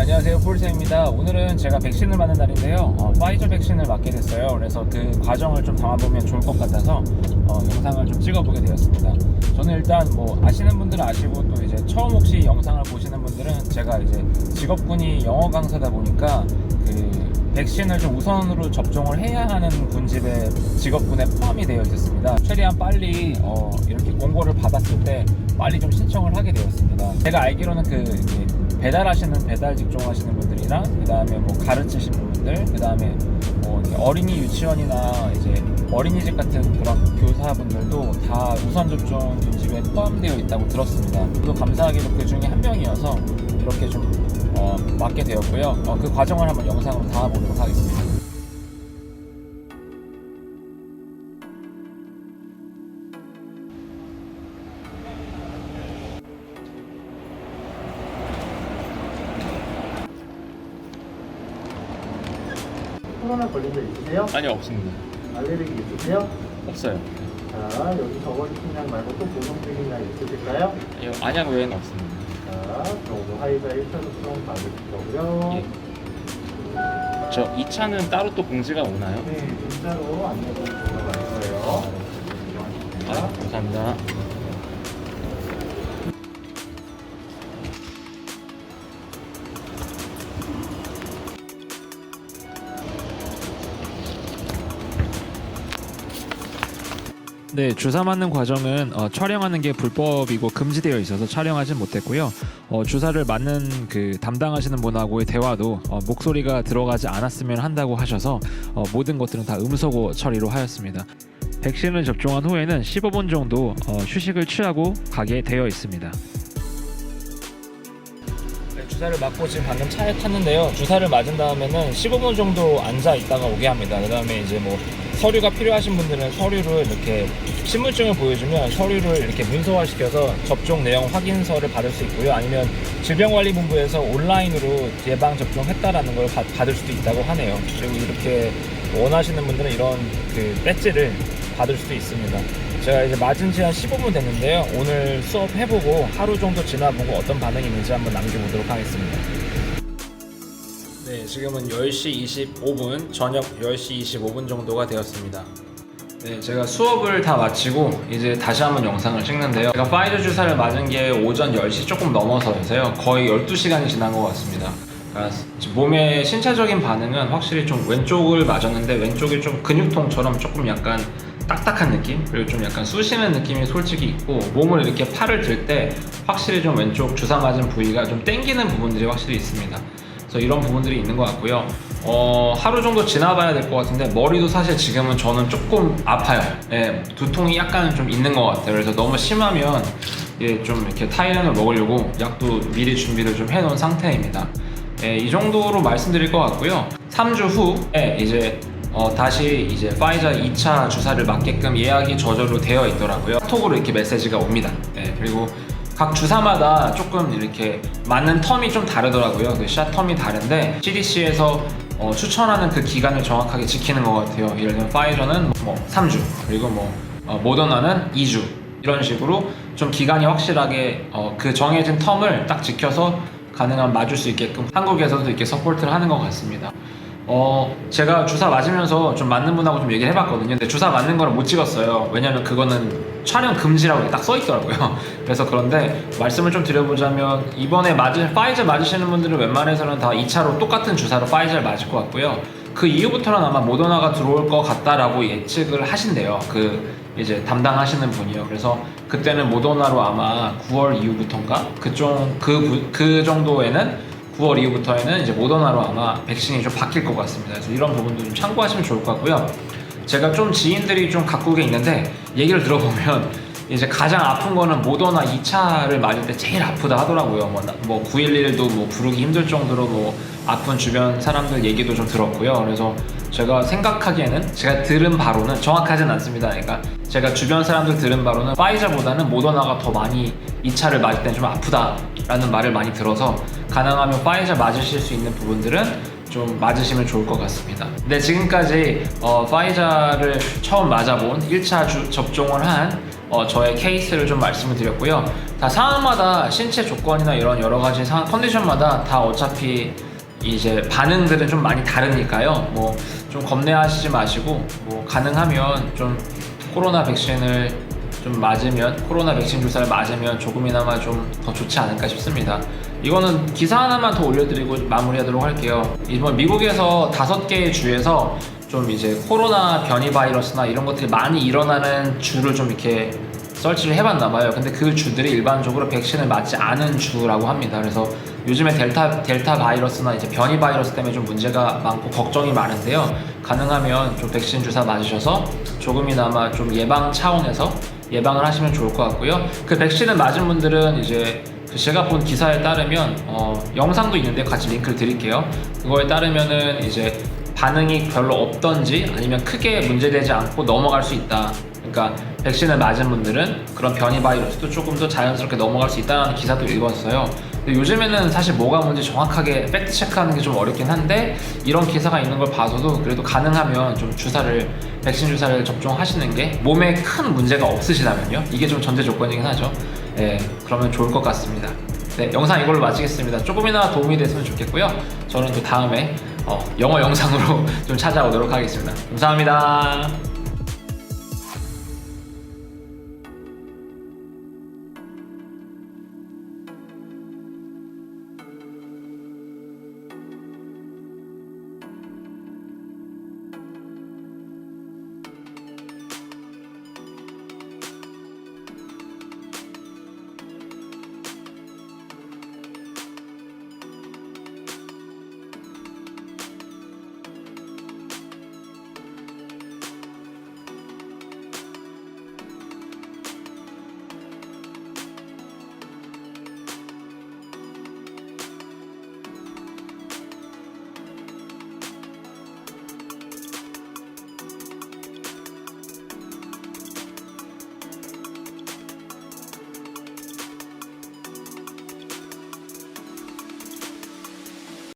네, 안녕하세요. 폴쌤입니다. 오늘은 제가 백신을 맞는 날인데요. 파이저 백신을 맞게 됐어요. 그래서 그 과정을 좀 담아보면 좋을 것 같아서 영상을 좀 찍어보게 되었습니다. 저는 일단 뭐 아시는 분들은 아시고 또 이제 처음 혹시 영상을 보시는 분들은 제가 이제 직업군이 영어 강사다 보니까 그 백신을 좀 우선으로 접종을 해야 하는 군집에 직업군에 포함이 되어 있었습니다. 최대한 빨리 이렇게 공고를 받았을 때 빨리 좀 신청을 하게 되었습니다. 제가 알기로는 배달하시는 배달 직종 하시는 분들이랑 그 다음에 뭐 가르치시는 분들, 그 다음에 어린이 유치원이나 이제 어린이집 같은 그런 교사분들도 다 우선 접종 군집에 포함되어 있다고 들었습니다. 저도 감사하게도 그 중에 한 명이어서 이렇게 좀 맞게 되었고요. 그 과정을 한번 영상으로 담아보도록 하겠습니다. 코로나 걸린 적 있으세요? 아니요, 없습니다. 알레르기 있으세요? 없어요. 자, 여기 적어주신 약 말고 또 보정적인 약 있으실까요? 안약 외에는 없습니다. 자, 그럼 오늘 화이자 1차 접종 받으실 거고요. 예. 저 2차는 따로 또 공지가 오나요? 네, 문자로 안내가 들어갈 거예요. 감사합니다. 네, 주사 맞는 과정은 촬영하는 게 불법이고 금지되어 있어서 촬영하진 못했고요. 주사를 맞는 그 담당하시는 분하고의 대화도 목소리가 들어가지 않았으면 한다고 하셔서 모든 것들은 다 음소거 처리로 하였습니다. 백신을 접종한 후에는 15분 정도 휴식을 취하고 가게 되어 있습니다. 네, 주사를 맞고 지금 방금 차에 탔는데요. 주사를 맞은 다음에는 15분 정도 앉아 있다가 오게 합니다. 그 다음에 이제 뭐 서류가 필요하신 분들은 서류를 이렇게 신분증을 보여주면 서류를 이렇게 문서화시켜서 접종 내용 확인서를 받을 수 있고요. 아니면 질병관리본부에서 온라인으로 예방 접종했다라는 걸 받을 수도 있다고 하네요. 그리고 이렇게 원하시는 분들은 이런 그 배지를 받을 수도 있습니다. 제가 이제 맞은 지 한 15분 됐는데요. 오늘 수업 해보고 하루 정도 지나보고 어떤 반응이 있는지 한번 남겨보도록 하겠습니다. 네, 지금은 10시 25분, 저녁 10시 25분 정도가 되었습니다. 네, 제가 수업을 다 마치고 이제 다시 한번 영상을 찍는데요. 제가 파이저 주사를 맞은 게 오전 10시 조금 넘어서여서요. 거의 12시간이 지난 것 같습니다. 그러니까 몸의 신체적인 반응은 확실히 좀 왼쪽을 맞았는데 왼쪽이 좀 근육통처럼 조금 약간 딱딱한 느낌? 그리고 좀 약간 쑤시는 느낌이 솔직히 있고 몸을 이렇게 팔을 들 때 확실히 좀 왼쪽 주사 맞은 부위가 좀 땡기는 부분들이 확실히 있습니다. 그래서 이런 부분들이 있는 것 같고요. 하루 정도 지나봐야 될 것 같은데 머리도 사실 지금은 저는 조금 아파요. 예, 두통이 약간 좀 있는 것 같아요. 그래서 너무 심하면 좀 이렇게 타이레놀 먹으려고 약도 미리 준비를 좀 해놓은 상태입니다. 예, 이 정도로 말씀드릴 것 같고요. 3주 후에 이제 다시 이제 파이저 2차 주사를 맞게끔 예약이 저절로 되어 있더라고요. 카톡으로 이렇게 메시지가 옵니다. 예, 그리고 각 주사마다 조금 이렇게 맞는 텀이 좀 다르더라고요. 그 샷 텀이 다른데 CDC에서 추천하는 그 기간을 정확하게 지키는 것 같아요. 예를 들면 파이저는 뭐 3주, 그리고 모더나는 2주 이런 식으로 좀 기간이 확실하게 그 정해진 텀을 딱 지켜서 가능하면 맞을 수 있게끔 한국에서도 이렇게 서포트를 하는 것 같습니다. 제가 주사 맞으면서 좀 맞는 분하고 좀 얘기를 해봤거든요. 근데 주사 맞는 거를 못 찍었어요. 왜냐면 그거는 촬영 금지라고 딱 써 있더라고요. 그래서 그런데 말씀을 좀 드려보자면 이번에 파이저 맞으시는 분들은 웬만해서는 다 2차로 똑같은 주사로 파이저를 맞을 것 같고요. 그 이후부터는 아마 모더나가 들어올 것 같다라고 예측을 하신대요. 이제 담당하시는 분이요. 그래서 그때는 모더나로 아마 9월 이후부터인가 그 정도에는 9월 이후부터에는 이제 모더나로 아마 백신이 좀 바뀔 것 같습니다. 그래서 이런 부분도 좀 참고하시면 좋을 것 같고요. 제가 좀 지인들이 좀 각국에 있는데 얘기를 들어보면 이제 가장 아픈 거는 모더나 2차를 맞을 때 제일 아프다 하더라고요. 뭐 911도 뭐 부르기 힘들 정도로 뭐 아픈 주변 사람들 얘기도 좀 들었고요. 그래서 제가 생각하기에는 제가 들은 바로는 정확하진 않습니다. 그러니까 제가 주변 사람들 들은 바로는 파이저보다는 모더나가 더 많이 2차를 맞을 땐 좀 아프다라는 말을 많이 들어서 가능하면 파이저 맞으실 수 있는 부분들은 좀 맞으시면 좋을 것 같습니다. 네, 지금까지 파이저를 처음 맞아본 1차 접종을 한 저의 케이스를 좀 말씀을 드렸고요. 다 상황마다 신체 조건이나 이런 여러 가지 상황 컨디션마다 다 어차피 이제 반응들은 좀 많이 다르니까요. 뭐 좀 겁내하시지 마시고 뭐 가능하면 좀 코로나 백신을 좀 맞으면 코로나 백신 주사를 맞으면 조금이나마 좀 더 좋지 않을까 싶습니다. 이거는 기사 하나만 더 올려드리고 마무리하도록 할게요. 이번 미국에서 5개의 주에서 좀 이제 코로나 변이 바이러스나 이런 것들이 많이 일어나는 주를 좀 이렇게 설치를 해봤나 봐요. 근데 그 주들이 일반적으로 백신을 맞지 않은 주라고 합니다. 그래서 요즘에 델타 바이러스나 이제 변이 바이러스 때문에 좀 문제가 많고 걱정이 많은데요. 가능하면 좀 백신 주사 맞으셔서 조금이나마 좀 예방 차원에서 예방을 하시면 좋을 것 같고요. 그 백신을 맞은 분들은 이제 제가 본 기사에 따르면 영상도 있는데 같이 링크를 드릴게요. 그거에 따르면은 이제 반응이 별로 없던지 아니면 크게 문제되지 않고 넘어갈 수 있다. 그러니까 백신을 맞은 분들은 그런 변이 바이러스도 조금 더 자연스럽게 넘어갈 수 있다는 기사도 읽었어요. 근데 요즘에는 사실 뭐가 뭔지 정확하게 팩트 체크하는 게 좀 어렵긴 한데 이런 기사가 있는 걸 봐서도 그래도 가능하면 좀 백신 주사를 접종하시는 게 몸에 큰 문제가 없으시다면요. 이게 좀 전제 조건이긴 하죠. 네, 그러면 좋을 것 같습니다. 네, 영상 이걸로 마치겠습니다. 조금이나 도움이 됐으면 좋겠고요. 저는 또 다음에 영어 영상으로 좀 찾아오도록 하겠습니다. 감사합니다.